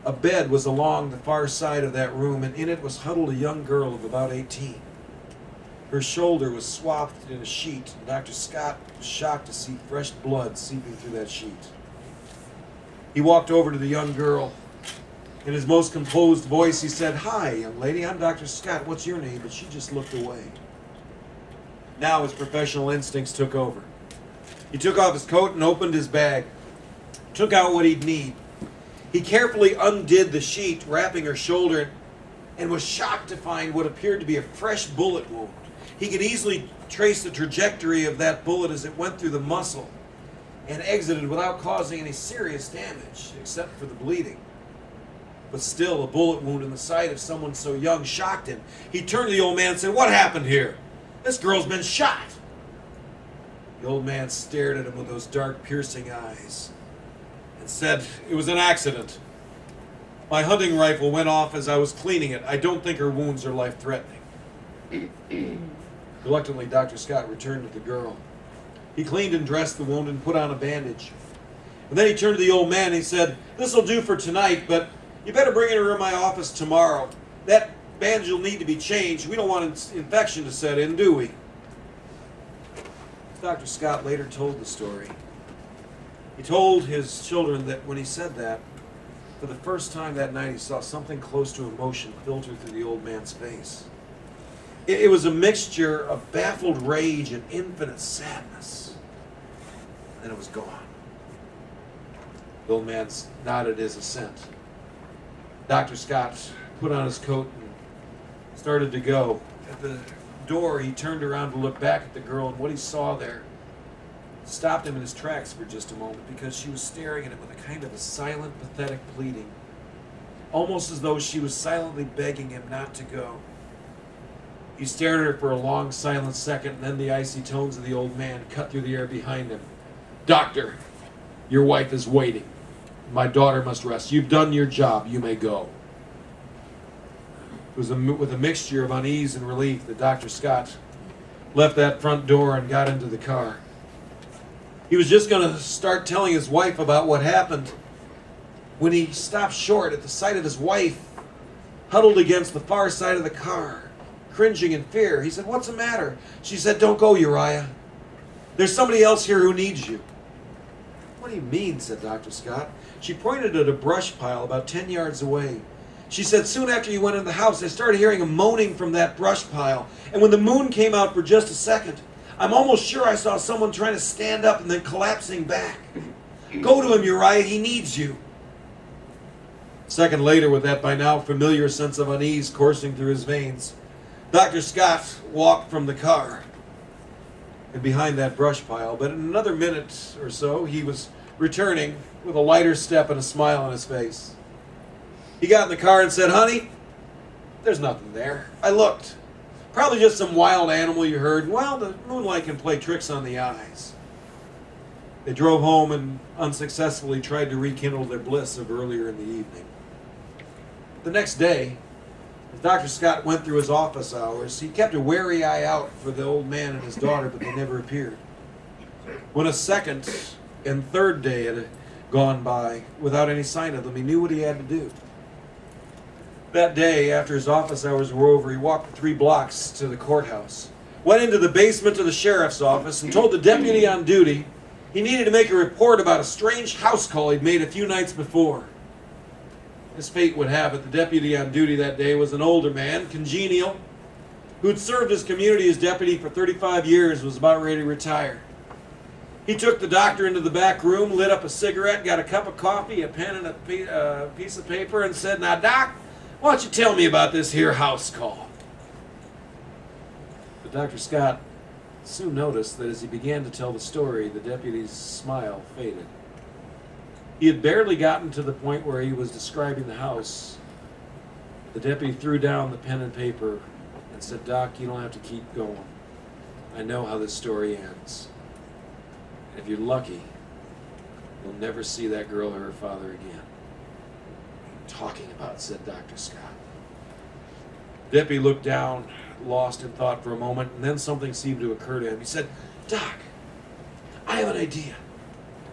A bed was along the far side of that room, and in it was huddled a young girl of about 18. Her shoulder was swathed in a sheet, and Dr. Scott was shocked to see fresh blood seeping through that sheet. He walked over to the young girl. In his most composed voice, he said, "Hi, young lady, I'm Dr. Scott. What's your name?" But she just looked away. Now his professional instincts took over. He took off his coat and opened his bag, took out what he'd need. He carefully undid the sheet, wrapping her shoulder, and was shocked to find what appeared to be a fresh bullet wound. He could easily trace the trajectory of that bullet as it went through the muscle and exited without causing any serious damage, except for the bleeding. But still, a bullet wound in the side of someone so young shocked him. He turned to the old man and said, "What happened here? This girl's been shot." The old man stared at him with those dark, piercing eyes and said, "It was an accident. My hunting rifle went off as I was cleaning it. I don't think her wounds are life-threatening." Reluctantly, Dr. Scott returned to the girl. He cleaned and dressed the wound and put on a bandage. And then he turned to the old man and he said, "This'll do for tonight, but you better bring her in my office tomorrow. That bandage will need to be changed. We don't want an infection to set in, do we?" Dr. Scott later told the story. He told his children that when he said that, for the first time that night he saw something close to emotion filter through the old man's face. It was a mixture of baffled rage and infinite sadness. And then it was gone. The old man nodded his assent. Dr. Scott put on his coat and started to go. At the door, he turned around to look back at the girl, and what he saw there stopped him in his tracks for just a moment, because she was staring at him with a kind of a silent, pathetic pleading, almost as though she was silently begging him not to go. He stared at her for a long, silent second, and then the icy tones of the old man cut through the air behind him. "Doctor, your wife is waiting. My daughter must rest. You've done your job. You may go." It was with a mixture of unease and relief that Dr. Scott left that front door and got into the car. He was just going to start telling his wife about what happened when he stopped short at the sight of his wife huddled against the far side of the car, cringing in fear. He said, "What's the matter?" She said, "Don't go, Uriah. There's somebody else here who needs you." "What do you mean?" said Dr. Scott. She pointed at a brush pile about 10 yards away. She said, "Soon after you went in the house, I started hearing a moaning from that brush pile. And when the moon came out for just a second, I'm almost sure I saw someone trying to stand up and then collapsing back. Go to him, Uriah. He needs you." A second later, with that by now familiar sense of unease coursing through his veins, Dr. Scott walked from the car and behind that brush pile. But in another minute or so, he was returning with a lighter step and a smile on his face. He got in the car and said, "Honey, there's nothing there. I looked. Probably just some wild animal you heard. Well, the moonlight can play tricks on the eyes." They drove home and unsuccessfully tried to rekindle their bliss of earlier in the evening. The next day, as Dr. Scott went through his office hours, he kept a wary eye out for the old man and his daughter, but they never appeared. When a second and third day had gone by without any sign of them, he knew what he had to do. That day, after his office hours were over, he walked the 3 blocks to the courthouse, went into the basement of the sheriff's office, and told the deputy on duty he needed to make a report about a strange house call he'd made a few nights before. As fate would have it, the deputy on duty that day was an older man, congenial, who'd served his community as deputy for 35 years, was about ready to retire. He took the doctor into the back room, lit up a cigarette, got a cup of coffee, a pen, and a piece of paper, and said, "Now, Doc, why don't you tell me about this here house call?" But Dr. Scott soon noticed that as he began to tell the story, the deputy's smile faded. He had barely gotten to the point where he was describing the house. The deputy threw down the pen and paper and said, "Doc, you don't have to keep going. I know how this story ends. And if you're lucky, you'll never see that girl or her father again." "Talking about," said Dr. Scott. The deputy looked down, lost in thought for a moment, and then something seemed to occur to him. He said, "Doc, I have an idea.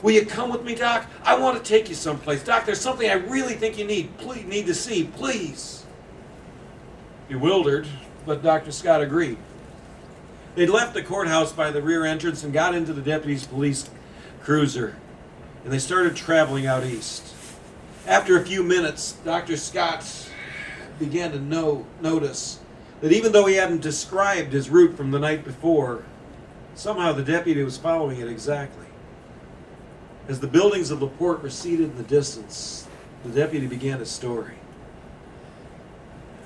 Will you come with me, Doc? I want to take you someplace. Doc, there's something I really think you need to see, please. Bewildered, but Dr. Scott agreed. They'd left the courthouse by the rear entrance and got into the deputy's police cruiser, and they started traveling out east. After a few minutes, Dr. Scott began to notice that even though he hadn't described his route from the night before, somehow the deputy was following it exactly. As the buildings of LaPorte receded in the distance, the deputy began his story.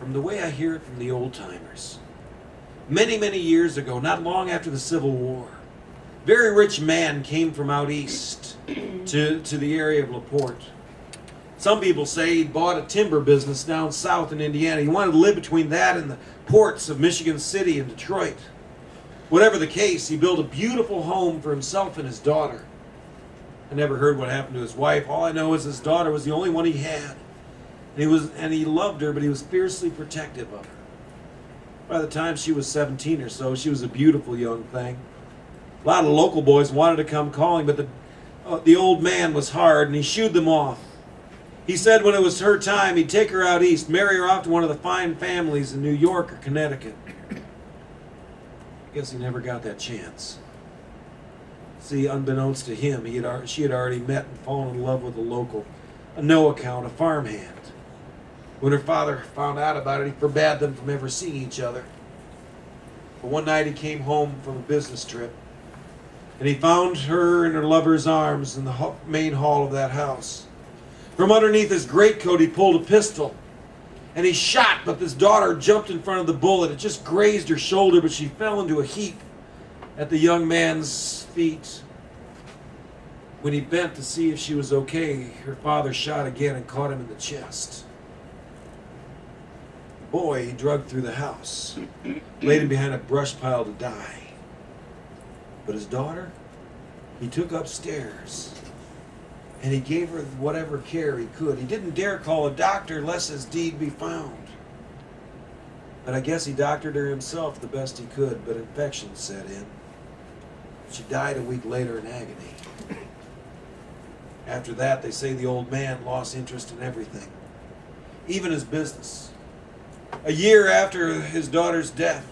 From the way I hear it from the old-timers, many, many years ago, not long after the Civil War, a very rich man came from out east to the area of LaPorte. Some people say he bought a timber business down south in Indiana. He wanted to live between that and the ports of Michigan City and Detroit. Whatever the case, he built a beautiful home for himself and his daughter. I never heard what happened to his wife. All I know is his daughter was the only one he had. And he loved her, but he was fiercely protective of her. By the time she was 17 or so, she was a beautiful young thing. A lot of local boys wanted to come calling, but the old man was hard, and he shooed them off. He said when it was her time, he'd take her out east, marry her off to one of the fine families in New York or Connecticut. I guess he never got that chance. See, unbeknownst to him, she had already met and fallen in love with a local, a no-account, a farmhand. When her father found out about it, he forbade them from ever seeing each other. But one night he came home from a business trip, and he found her in her lover's arms in the main hall of that house. From underneath his greatcoat, he pulled a pistol, and he shot, but his daughter jumped in front of the bullet. It just grazed her shoulder, but she fell into a heap at the young man's feet. When he bent to see if she was okay, her father shot again and caught him in the chest. The boy he dragged through the house, laid him behind a brush pile to die. But his daughter, he took upstairs, and he gave her whatever care he could. He didn't dare call a doctor lest his deed be found. But I guess he doctored her himself the best he could, but infection set in. She died a week later in agony. After that, they say the old man lost interest in everything, even his business. A year after his daughter's death,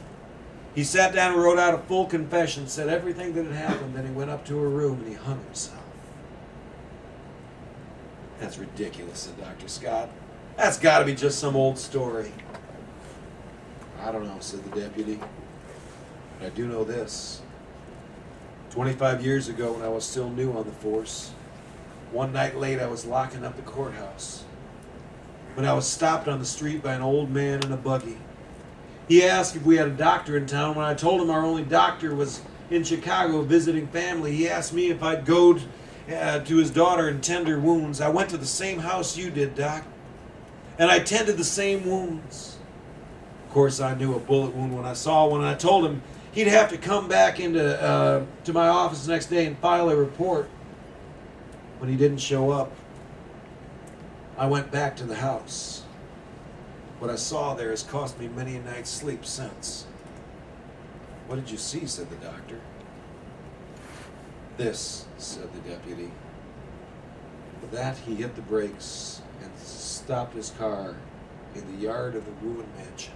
he sat down and wrote out a full confession, said everything that had happened, then he went up to her room and he hung himself. That's ridiculous, said Dr. Scott. That's got to be just some old story. I don't know, said the deputy. But I do know this. 25 years ago, when I was still new on the force, one night late I was locking up the courthouse when I was stopped on the street by an old man in a buggy. He asked if we had a doctor in town. When I told him our only doctor was in Chicago visiting family, he asked me if I'd go to his daughter and tend her wounds. I went to the same house you did, Doc, and I tended the same wounds. Of course, I knew a bullet wound when I saw one, and I told him he'd have to come back to my office the next day and file a report. When he didn't show up, I went back to the house. What I saw there has cost me many a night's sleep since. What did you see? Said the doctor. This, said the deputy. With that, he hit the brakes and stopped his car in the yard of the ruined mansion.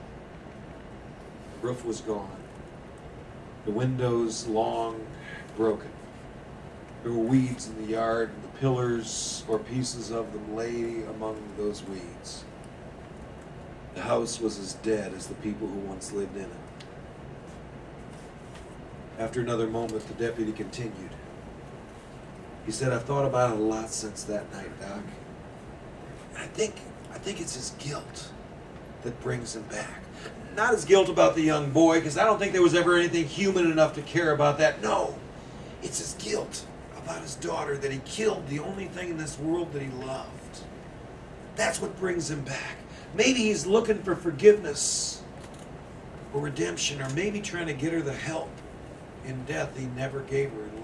The roof was gone. The windows long broken. There were weeds in the yard, and the pillars or pieces of them lay among those weeds. The house was as dead as the people who once lived in it. After another moment, the deputy continued. He said, I've thought about it a lot since that night, Doc. And I think it's his guilt that brings him back. Not his guilt about the young boy, because I don't think there was ever anything human enough to care about that. No, it's his guilt about his daughter, that he killed the only thing in this world that he loved. That's what brings him back. Maybe he's looking for forgiveness or redemption, or maybe trying to get her the help in death he never gave her in